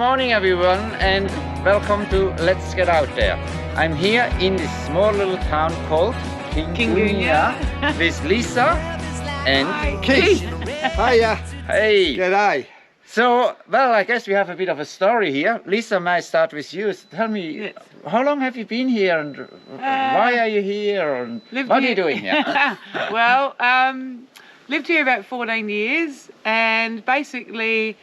morning everyone and welcome to Let's Get Out There. I'm here in this small little town called Kingunya with Lisa and Keith. Hiya. Hey. G'day. So, well, I guess we have a bit of a story here. Lisa, may I start with you? Tell me, how long have you been here and why are you here and what are you doing here? Well, lived here about 14 years and basically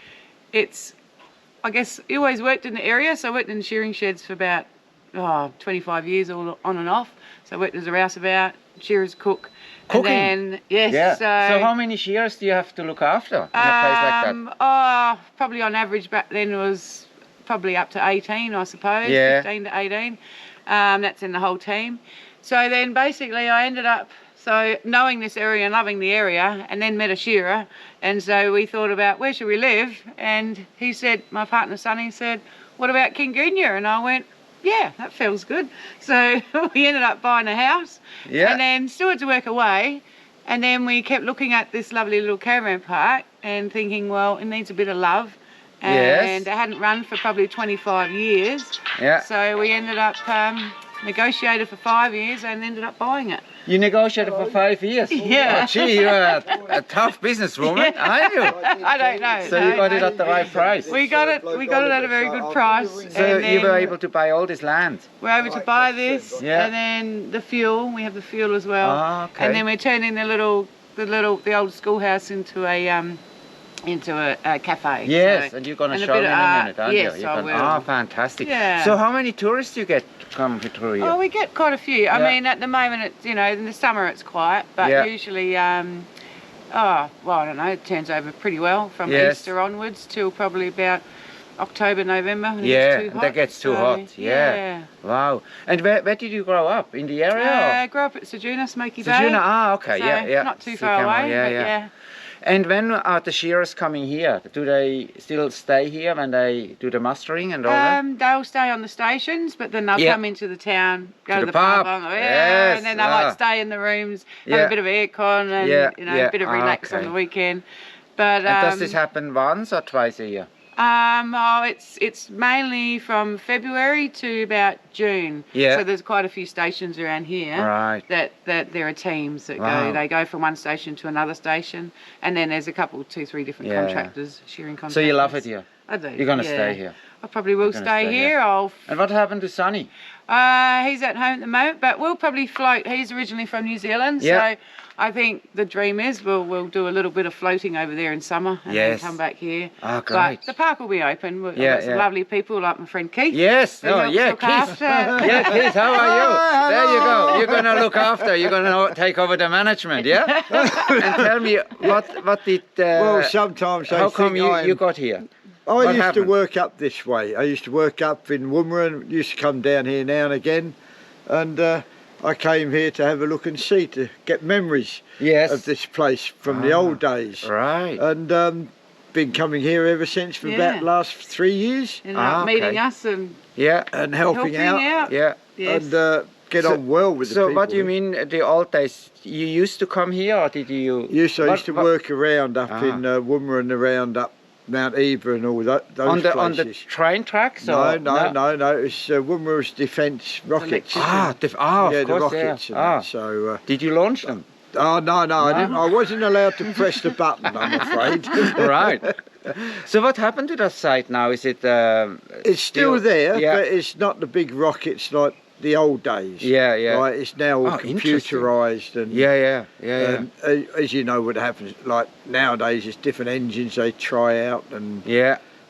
I guess I always worked in the area, so I worked in shearing sheds for about 25 years all on and off. So I worked as a rouseabout, shearer's cook. Cooking? And then, yes. Yeah. So how many shearers do you have to look after in a place like that? Probably on average back then was probably up to 18, I suppose, 15 to 18. That's in the whole team. So then basically I ended up knowing this area and loving the area, and then met a shearer, and so we thought about where should we live, and he said, my partner Sonny said, what about Kingunya? And I went, yeah, that feels good. So we ended up buying a house, and then still had to work away, and then we kept looking at this lovely little caravan park and thinking, well, it needs a bit of love, and it hadn't run for probably 25 years. So we ended up negotiated for 5 years and ended up buying it. You negotiated for 5 years? Yeah. Oh, gee, you're a tough businesswoman, aren't you? I don't know. So you got it at the right price? We got it at a very good price. So you were able to buy all this land? We're able to buy this, and then the fuel, we have the fuel as well. And then we're turning the old schoolhouse into a cafe. Yes, and you're going to show me in a minute, aren't you? Yes, I will. Oh, fantastic. Yeah. So how many tourists do you get come through here? Oh, we get quite a few. I mean, at the moment, it's, in the summer it's quiet, but usually, I don't know, it turns over pretty well from Easter onwards till probably about October, November. When it gets too hot. That gets too hot. Yeah. Wow. And where did you grow up? In the area? I grew up at Sejuna, Smoky Bay. Sejuna, okay, so not too far away. Yeah. And when are the shearers coming here? Do they still stay here when they do the mustering and all that? They'll stay on the stations, but then they'll come into the town, go to the pub, and then they might stay in the rooms, have a bit of aircon, and a bit of relax on the weekend. But and does this happen once or twice a year? It's mainly from February to about June. So there's quite a few stations around here. That there are teams that go. They go from one station to another station, and then there's a couple, 2, 3 different contractors, shearing contractors. So you love it here? I do. You're going to stay here? I probably will stay here. And what happened to Sonny? He's at home at the moment, but we'll probably float. He's originally from New Zealand, so I think the dream is we'll do a little bit of floating over there in summer and then come back here. Oh, great. But the park will be open. We've got some lovely people like my friend Keith. Yes, Keith. Keith, how are you? There you go. You're going to look after. You're going to take over the management, yeah? And tell me, what did... well, sometimes how come you got here? I used to work up this way. I used to work up in Woomera and used to come down here now and again. And I came here to have a look and see, to get memories of this place from the old days. And been coming here ever since for about the last 3 years. And meeting us and and helping out. And get on well with the people. So what do you mean the old days? You used to come here or did you... Yes, I used to work around up in Woomera and around up Mount Eva and all those places. On the train tracks? No. It's Woomera's defence rockets. Of course, the rockets. And so, did you launch them? Oh, no, I didn't. I wasn't allowed to press the button, I'm afraid. Right. So what happened to that site now? Is it... it's still there, but it's not the big rockets like the old days. Right, it's now all computerised and and as you know what happens, like nowadays it's different engines they try out and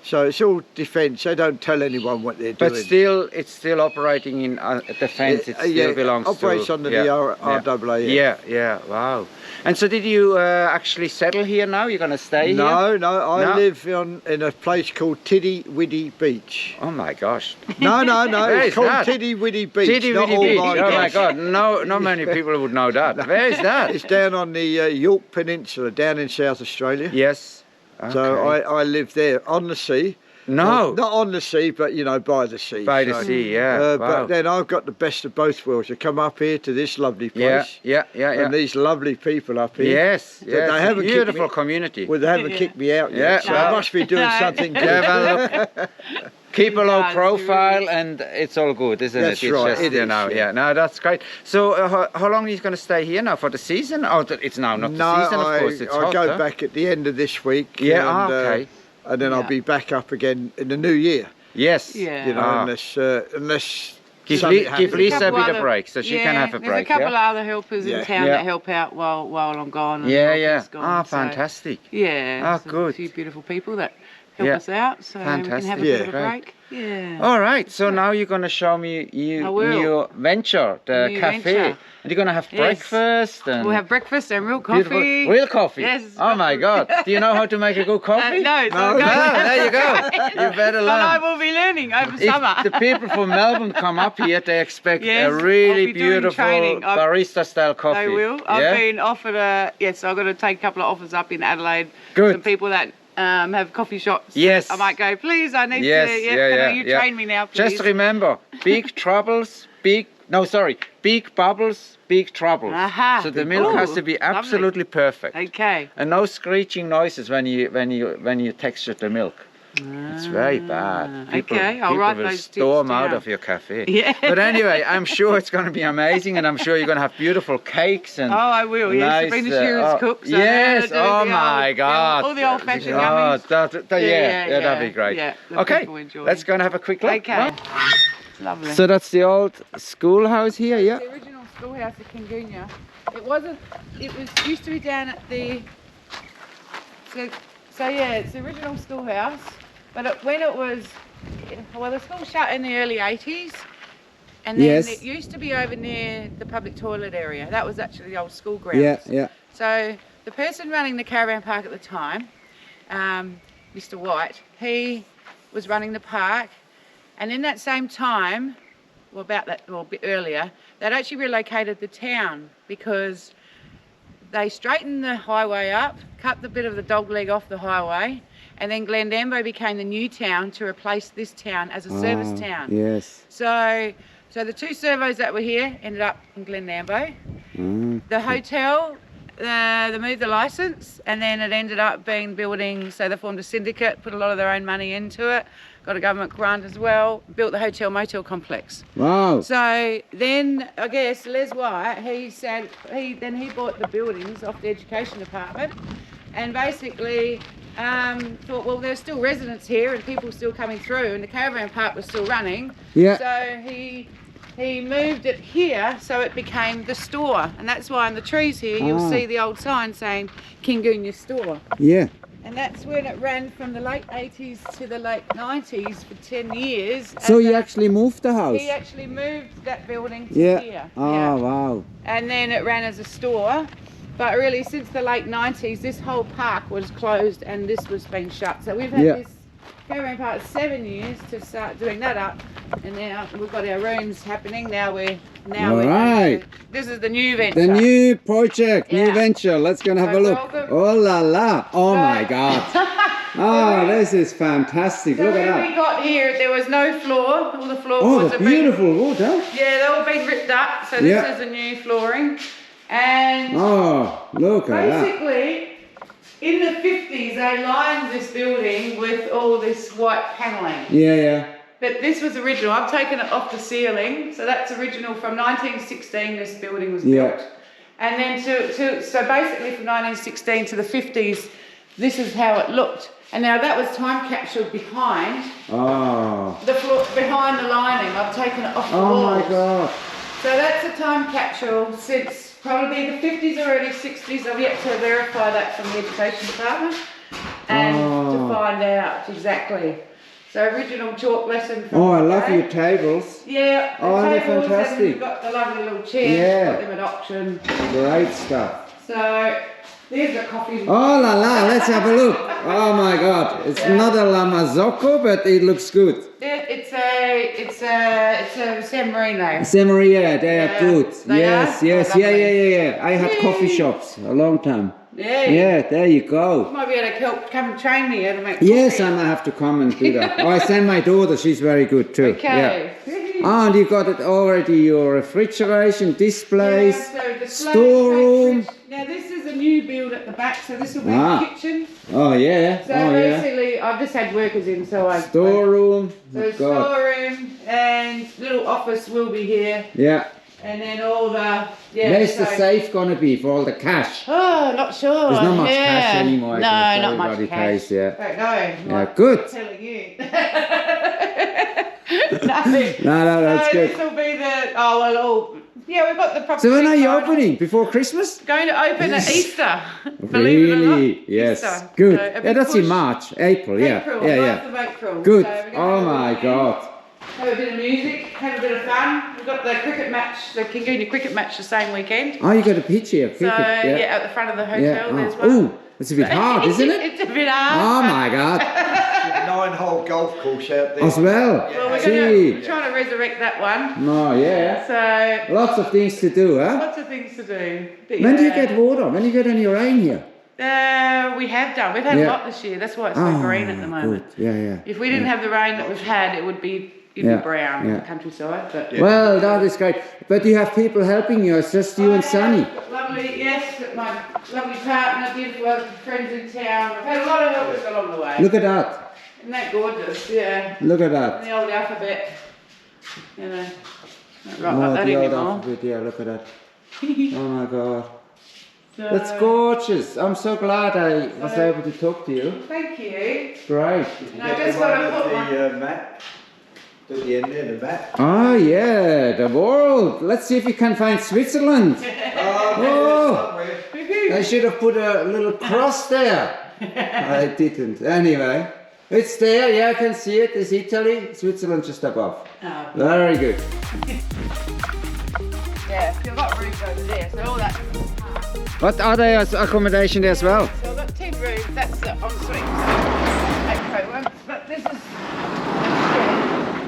so it's all defence. They don't tell anyone what they're doing. But still, it's still operating in defence. It still belongs to... operates under the RAAF. Wow. And so did you actually settle here now? You're going to stay here? No, I live in a place called Tiddy Widdy Beach. Oh my gosh. No, it's called Tiddy Widdy Beach. Tiddy Widdy Beach, oh my God, not many people would know that. Where is that? It's down on the York Peninsula, down in South Australia. Yes. Okay. So I live there on the sea, No. Not on the sea, but, you know, by the sea. By the sea, yeah. Wow. But then I've got the best of both worlds. I come up here to this lovely place. Yeah. And these lovely people up here. Yes. They haven't beautiful community. Well, they haven't kicked me out yet, so I must be doing something good. Well, look, keep a low profile and it's all good, isn't That's it? It's right. just, yeah. No, that's great. So how long are you going to stay here now? For the season? Oh, it's now not the season, of course. It's I go back at the end of this week. Yeah, okay. And then I'll be back up again in the new year. Yes. Yeah. You know, unless give Lisa a bit of break, so she can have a break. There's a couple of other helpers in town that help out while I'm gone. And Gone, fantastic. Yeah. Good. A few beautiful people that help us out, so we can have a bit of a break. Yeah. All right, so now you're going to show me your venture, the cafe. And you're going to have breakfast. And we'll have breakfast and real coffee. Real coffee? Yes. Oh my God. Do you know how to make a good coffee? No. There you go. You better learn. But I will be learning over summer. If the people from Melbourne come up here, they expect a really beautiful barista-style coffee. They will. I've been offered I've got to take a couple of offers up in Adelaide. Good. Some people that have coffee shops. Yes. I might go, please, I need to, you train me now, please. Just remember, big bubbles, big troubles. Aha. So the milk has to be absolutely perfect. Okay. And no screeching noises when you texture the milk. It's very bad. People will storm out of your cafe. Yeah. But anyway, I'm sure it's going to be amazing, and I'm sure you're going to have beautiful cakes and. Oh, I will. Yes, to bring the shearers cook. So yes. Oh my God. All the old-fashioned yummies. That'd be great. Yeah. Okay. Let's go and have a quick look. Okay. Lovely. So that's the old schoolhouse here, yeah? The original schoolhouse at Kingunya. It used to be down at the. So it's the original schoolhouse, but the school shut in the early 80s, and then it used to be over near the public toilet area. That was actually the old school grounds. Yeah. So the person running the caravan park at the time, Mr. White, he was running the park, and in that same time, a bit earlier, they'd actually relocated the town because they straightened the highway up, cut the bit of the dog leg off the highway, and then Glendambo became the new town to replace this town as a service town. Yes. So the two servos that were here ended up in Glendambo. The hotel, they moved the license, and then it ended up being building, so they formed a syndicate, put a lot of their own money into it, got a government grant as well, built the hotel motel complex. Wow. So then I guess Les White, he bought the buildings off the education department, and basically thought, well, there's still residents here and people still coming through, and the caravan park was still running. Yeah. So he moved it here, so it became the store, and that's why in the trees here you'll see the old sign saying Kingunya Store. Yeah. And that's when it ran from the late 80s to the late 90s for 10 years. So you actually moved the house? He actually moved that building to here. Oh, wow. And then it ran as a store. But really, since the late 90s, this whole park was closed and this was being shut. So we've had this caravan park 7 years to start doing that up. And now we've got our rooms happening. This is the new venture. The new project, new venture. Let's go and have a look. Oh la la. Oh my God. Oh, this is fantastic. So look at that. When we got here, there was no floor. All the floorboards have beautiful wood, huh? Yeah, they've all been ripped up. So this is the new flooring. And look at that. basically, in the 50s, they lined this building with all this white paneling. Yeah. But this was original. I've taken it off the ceiling. So that's original from 1916, this building was built. And then so basically from 1916 to the 50s, this is how it looked. And now that was time captured behind the floor, behind the lining. I've taken it off the walls. Oh my God. So that's a time capsule since probably the 50s or early 60s. I've yet to verify that from the education department and to find out exactly. So original chalk lesson from I love your tables. Yeah, they're tables, fantastic. and we've got the lovely little chairs, got them at auction. Great stuff. So there's the coffee. Oh la la, let's have a look. Oh my God, it's not a La Marzocco, but it looks good. It's a San Marino. San Marino, they are good. They yes. are? I had coffee shops a long time. Yeah, there you go. You might be able to help come train me how to make Yes, I might have to come and do that. I send my daughter, she's very good too. Okay. Yeah. Oh, and you got it already, your refrigeration, displays, storeroom. Now this is a new build at the back, so this will be the kitchen. Oh yeah. So basically, I've just had workers in, so I... Storeroom. So storeroom and little office will be here. Yeah. And then all the... Where's the safe gonna be for all the cash? Oh, not sure. There's not much cash anymore. No, not much cash. Pays, yeah. Don't know. Yeah, good. I'm telling you. No, that's good. This will be the... yeah, we've got the property. So when are you opening? Before Christmas? Going to open at Easter. Really? Yes. Easter. Good. So yeah, that's in March, April. Yeah. April, yeah. Of April. Good. So oh my God. Have a bit of music, have a bit of fun. We've got the cricket match, the Kingunya cricket match the same weekend. Oh, you got a pitch here. So yeah, at the front of the hotel as well. Ooh, it's a bit hard, isn't it? It's a bit hard. Oh my God. 9-hole golf course out there. As well. Well, we're trying to resurrect that one. Oh yeah. So lots of things to do, huh? Lots of things to do. But when do you get water? When do you get any rain here? We have done. We've had a lot this year. That's why it's so green at the moment. Good. Yeah. If we didn't have the rain that we've had, it would be brown in the countryside. But well, that is great. But you have people helping you. It's just you and Sunny. Lovely, yes. My lovely partner, beautiful friends in town. I've had a lot of helpers along the way. Look at that. Isn't that gorgeous? Yeah. Look at that. And the old alphabet. You know. Not like that the old anymore. alphabet. Yeah, look at that. Oh my God. That's gorgeous. I'm so glad I was able to talk to you. Thank you. Great. And I just got to put the map. At the end there, the map. Oh yeah, the world. Let's see if we can find Switzerland. I should have put a little cross there. I didn't. Anyway, it's there. Yeah, I can see it. It's Italy, Switzerland just above. Oh. Very good. Yeah, you've got rooms over there, so all that. What are there accommodation there as well? So I've got 10 rooms. That's the ensuite. But this is.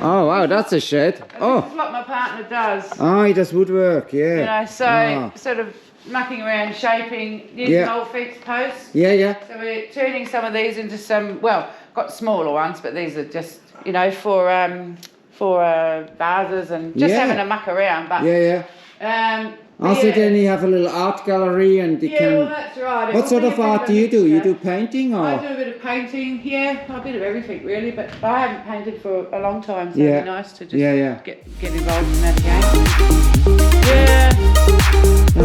Oh wow, that's a shed. This is what my partner does. Oh, he does woodwork, yeah. You know, so sort of mucking around, shaping, using old fence posts. Yeah. So we're turning some of these into some, well, got smaller ones, but these are just, you know, for vases and just having a muck around. But also then you have a little art gallery and you can... well that's right. What sort of art do you do? You do painting or...? I do a bit of painting, a bit of everything really, but I haven't painted for a long time, so it'd be nice to just get involved in that again. Yeah. So